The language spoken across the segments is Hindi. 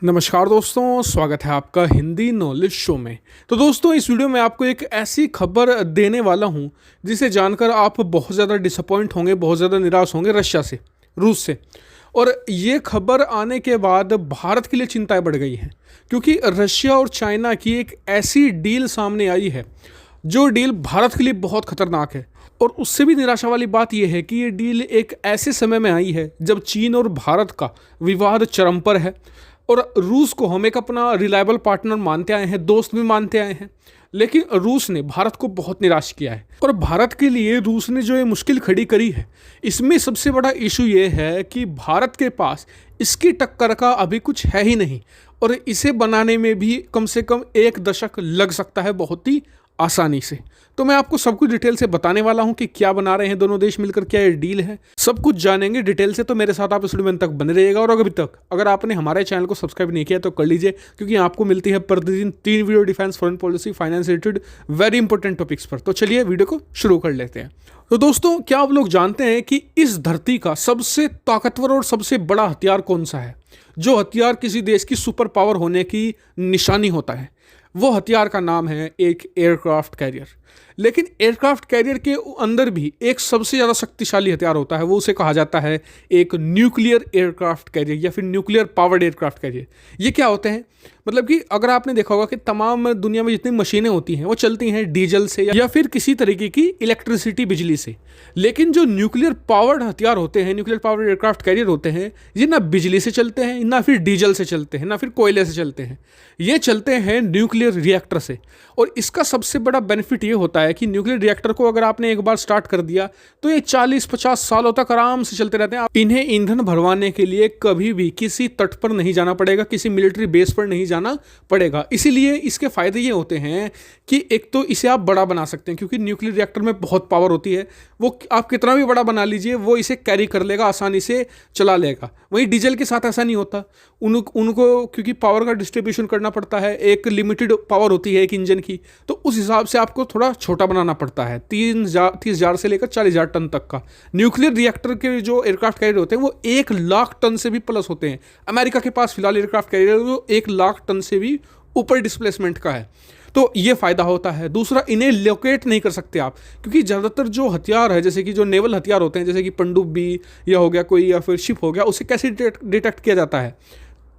नमस्कार दोस्तों, स्वागत है आपका हिंदी नॉलेज शो में। तो दोस्तों, इस वीडियो में आपको एक ऐसी खबर देने वाला हूं जिसे जानकर आप बहुत ज़्यादा डिसअपॉइंट होंगे, बहुत ज़्यादा निराश होंगे रशिया से, रूस से। और ये खबर आने के बाद भारत के लिए चिंताएं बढ़ गई हैं, क्योंकि रशिया और चाइना की एक ऐसी डील सामने आई है जो डील भारत के लिए बहुत खतरनाक है। और उससे भी निराशा वाली बात यह है कि ये डील एक ऐसे समय में आई है जब चीन और भारत का विवाद चरम पर है और रूस को हम एक अपना रिलायबल पार्टनर मानते आए हैं, दोस्त भी मानते आए हैं। लेकिन रूस ने भारत को बहुत निराश किया है और भारत के लिए रूस ने जो ये मुश्किल खड़ी करी है, इसमें सबसे बड़ा इशू ये है कि भारत के पास इसकी टक्कर का अभी कुछ है ही नहीं और इसे बनाने में भी कम से कम 1 दशक लग सकता है, बहुत ही आसानी से। तो मैं आपको सब कुछ डिटेल से बताने वाला हूं कि क्या बना रहे हैं दोनों देश मिलकर, क्या ये डील है, सब कुछ जानेंगे डिटेल से। तो मेरे साथ आप इस वीडियो में तक बने रहिएगा। और अभी तक अगर आपने हमारे चैनल को सब्सक्राइब नहीं किया तो कर लीजिए, क्योंकि आपको मिलती है प्रतिदिन 3 video defence, foreign policy, finance related very important topics पर। तो चलिए वीडियो को शुरू कर लेते हैं। तो दोस्तों, क्या आप लोग जानते हैं कि इस धरती का सबसे ताकतवर और सबसे बड़ा हथियार कौन सा है, जो हथियार किसी देश की सुपर पावर होने की निशानी होता है? वो हथियार का नाम है एक एयरक्राफ्ट कैरियर। लेकिन एयरक्राफ्ट कैरियर के अंदर भी एक सबसे ज़्यादा शक्तिशाली हथियार होता है, वो उसे कहा जाता है एक न्यूक्लियर एयरक्राफ्ट कैरियर या फिर न्यूक्लियर पावर्ड एयरक्राफ्ट कैरियर। ये क्या होते हैं? मतलब कि अगर आपने देखा होगा कि तमाम दुनिया में जितनी मशीनें होती हैं वो चलती हैं डीजल से या फिर किसी तरीके की इलेक्ट्रिसिटी, बिजली से। लेकिन जो न्यूक्लियर पावर्ड हथियार होते हैं, न्यूक्लियर पावर्ड एयरक्राफ्ट कैरियर होते हैं, ये ना बिजली से चलते हैं, ना फिर डीजल से चलते हैं, ना फिर कोयले से चलते हैं। ये चलते हैं न्यूक्लियर रिएक्टर से। और इसका सबसे बड़ा बेनिफिट ये होता है कि न्यूक्लियर रिएक्टर को अगर आपने एक बार स्टार्ट कर दिया तो ये 40-50 सालों तक आराम से चलते रहते हैं। इन्हें ईंधन भरवाने के लिए कभी भी किसी तट पर नहीं जाना पड़ेगा, किसी मिलिट्री बेस पर नहीं जाना पड़ेगा। इसीलिए इसके फायदे ये होते हैं कि एक तो इसे आप बड़ा बना सकते हैं, क्योंकि न्यूक्लियर रिएक्टर में बहुत पावर होती है। वो आप कितना भी बड़ा बना लीजिए, वो इसे कैरी कर लेगा, आसानी से चला लेगा। वहीं डीजल के साथ ऐसा नहीं होता। उनको क्योंकि पावर का डिस्ट्रीब्यूशन करना पड़ता है, एक लिमिटेड पावर होती है एक इंजन की, तो उस हिसाब से आपको थोड़ा छोटा बनाना पड़ता है। 30,000 से लेकर 40,000 टन तक का। न्यूक्लियर रिएक्टर के जो एयरक्राफ्ट कैरियर होते हैं वो 1 लाख टन से भी प्लस होते हैं। अमेरिका के पास फिलहाल एयरक्राफ्ट कैरियर जो 1 लाख टन से भी ऊपर डिस्प्लेसमेंट का है। तो ये फ़ायदा होता है। दूसरा, इन्हें लोकेट नहीं कर सकते आप, क्योंकि ज़्यादातर जो हथियार है, जैसे कि जो नेवल हथियार होते हैं, जैसे कि पनडुब्बी या हो गया कोई, या फिर शिप हो गया, उसे कैसे डिटेक्ट किया जाता है?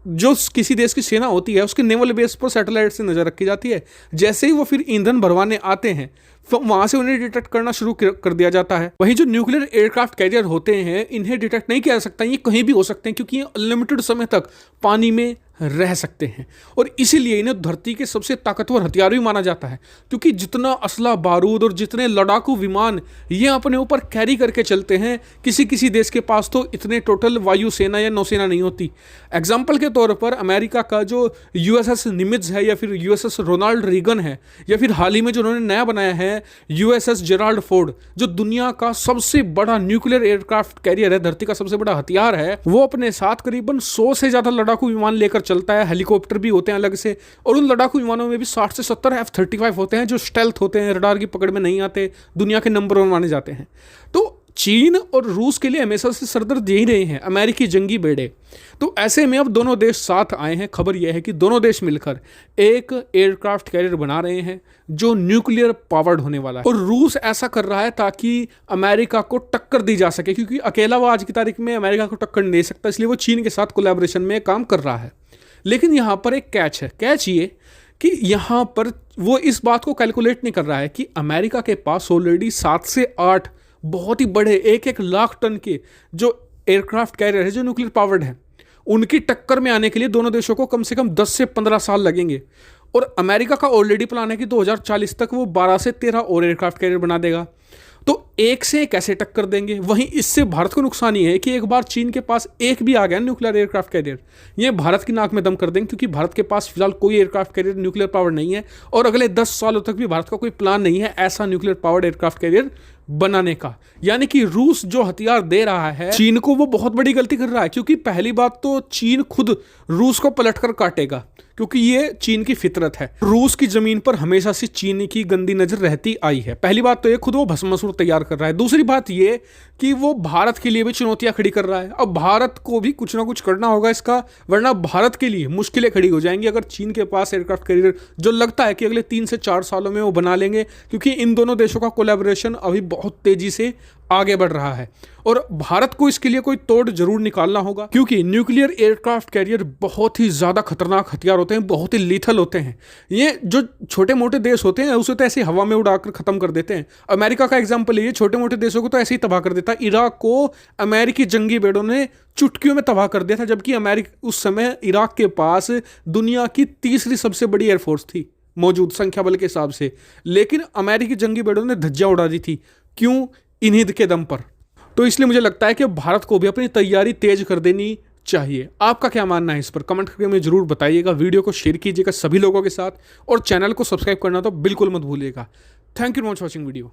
जो किसी देश की सेना होती है उसके नेवल बेस पर सैटेलाइट से नज़र रखी जाती है। जैसे ही वो फिर ईंधन भरवाने आते हैं, तो वहाँ से उन्हें डिटेक्ट करना शुरू कर दिया जाता है। वहीं जो न्यूक्लियर एयरक्राफ्ट कैरियर होते हैं, इन्हें डिटेक्ट नहीं किया जा सकता। ये कहीं भी हो सकते हैं, क्योंकि ये अनलिमिटेड समय तक पानी में रह सकते हैं। और इसीलिए इन्हें धरती के सबसे ताकतवर हथियार भी माना जाता है, क्योंकि जितना असला बारूद और जितने लड़ाकू विमान ये अपने ऊपर कैरी करके चलते हैं, किसी किसी देश के पास तो इतने टोटल वायुसेना या नौसेना नहीं होती। एग्जाम्पल के तौर पर अमेरिका का जो USS निमित्ज है, या फिर USS रोनाल्ड रीगन है, या फिर हाल ही में जो उन्होंने नया बनाया है USS जेराल्ड फोर्ड, जो दुनिया का सबसे बड़ा न्यूक्लियर एयरक्राफ्ट कैरियर है, धरती का सबसे बड़ा हथियार है, वो अपने साथ करीबन 100 से ज़्यादा लड़ाकू विमान लेकर चलता है। हेलीकॉप्टर भी होते हैं अलग से, और उन लड़ाकू विमानों में भी 60 से 70 F-35 होते हैं, जो स्टेल्थ होते हैं, रडार की पकड़ में नहीं आते, दुनिया के नंबर 1 माने जाते हैं। तो चीन और रूस के लिए हमेशा से सरदर्द यही रहे हैं अमेरिकी जंगी बेड़े। तो ऐसे में अब दोनों देश साथ आए हैं। खबर यह है कि दोनों देश मिलकर एक एयरक्राफ्ट कैरियर बना रहे हैं जो न्यूक्लियर पावर्ड होने वाला है। और रूस ऐसा कर रहा है ताकि अमेरिका को टक्कर दी जा सके, क्योंकि अकेला वो आज की तारीख में अमेरिका को टक्कर नहीं दे सकता, इसलिए वो चीन के साथ कोलैबोरेशन में काम कर रहा है। लेकिन यहाँ पर एक कैच है। कैच ये कि यहाँ पर वो इस बात को कैलकुलेट नहीं कर रहा है कि अमेरिका के पास ऑलरेडी 7 से 8 बहुत ही बड़े 1-1 लाख टन के जो एयरक्राफ्ट कैरियर है, जो न्यूक्लियर पावर्ड है, उनकी टक्कर में आने के लिए दोनों देशों को कम से कम 10 से 15 साल लगेंगे। और अमेरिका का ऑलरेडी प्लान है कि 2040 तक वो 12 से 13 और एयरक्राफ्ट कैरियर बना देगा। तो एक से एक कैसे टक्कर देंगे? वहीं इससे भारत को नुकसान ये है कि एक बार चीन के पास एक भी आ गया न्यूक्लियर एयरक्राफ्ट कैरियर, ये भारत की नाक में दम कर देंगे, क्योंकि भारत के पास फिलहाल कोई एयरक्राफ्ट कैरियर न्यूक्लियर पावर नहीं है, और अगले 10 सालों तक भी भारत का कोई प्लान नहीं है ऐसा न्यूक्लियर पावर्ड एयरक्राफ्ट कैरियर बनाने का। यानी कि रूस जो हथियार दे रहा है चीन को, वो बहुत बड़ी गलती कर रहा है, क्योंकि पहली बात तो चीन खुद रूस को पलटकर काटेगा, क्योंकि ये चीन की फितरत है। रूस की जमीन पर हमेशा से चीन की गंदी नजर रहती आई है। पहली बात तो ये खुद वो भस्मासुर तैयार कर रहा है। दूसरी बात ये कि वो भारत के लिए भी चुनौतियां खड़ी कर रहा है। अब भारत को भी कुछ ना कुछ करना होगा इसका, वरना भारत के लिए मुश्किलें खड़ी हो जाएंगी अगर चीन के पास एयरक्राफ्ट कैरियर, जो लगता है कि अगले 3 से 4 सालों में वो बना लेंगे, क्योंकि इन दोनों देशों का कोलैबोरेशन अभी बहुत तेजी से आगे बढ़ रहा है और भारत को इसके लिए कोई तोड़ जरूर निकालना होगा, क्योंकि न्यूक्लियर एयरक्राफ्ट कैरियर बहुत ही ज़्यादा खतरनाक हथियार होते हैं, बहुत ही लीथल होते हैं। ये जो छोटे मोटे देश होते हैं उसे तो ऐसे हवा में उड़ाकर खत्म कर देते हैं। अमेरिका का एग्जाम्पल है, ये छोटे मोटे देशों को तो ऐसे ही तबाह कर देता। इराक को अमेरिकी जंगी बेड़ों ने चुटकियों में तबाह कर दिया था, जबकि अमेरिका उस समय इराक के पास दुनिया की तीसरी सबसे बड़ी एयरफोर्स थी मौजूद संख्या बल के हिसाब से, लेकिन अमेरिकी जंगी बेड़ों ने धज्जियां उड़ा दी थी। क्यों? इन्हीं के दम पर। तो इसलिए मुझे लगता है कि भारत को भी अपनी तैयारी तेज कर देनी चाहिए। आपका क्या मानना है इस पर? कमेंट करके मुझे जरूर बताइएगा। वीडियो को शेयर कीजिएगा सभी लोगों के साथ और चैनल को सब्सक्राइब करना तो बिल्कुल मत भूलिएगा। Thank you for watching video.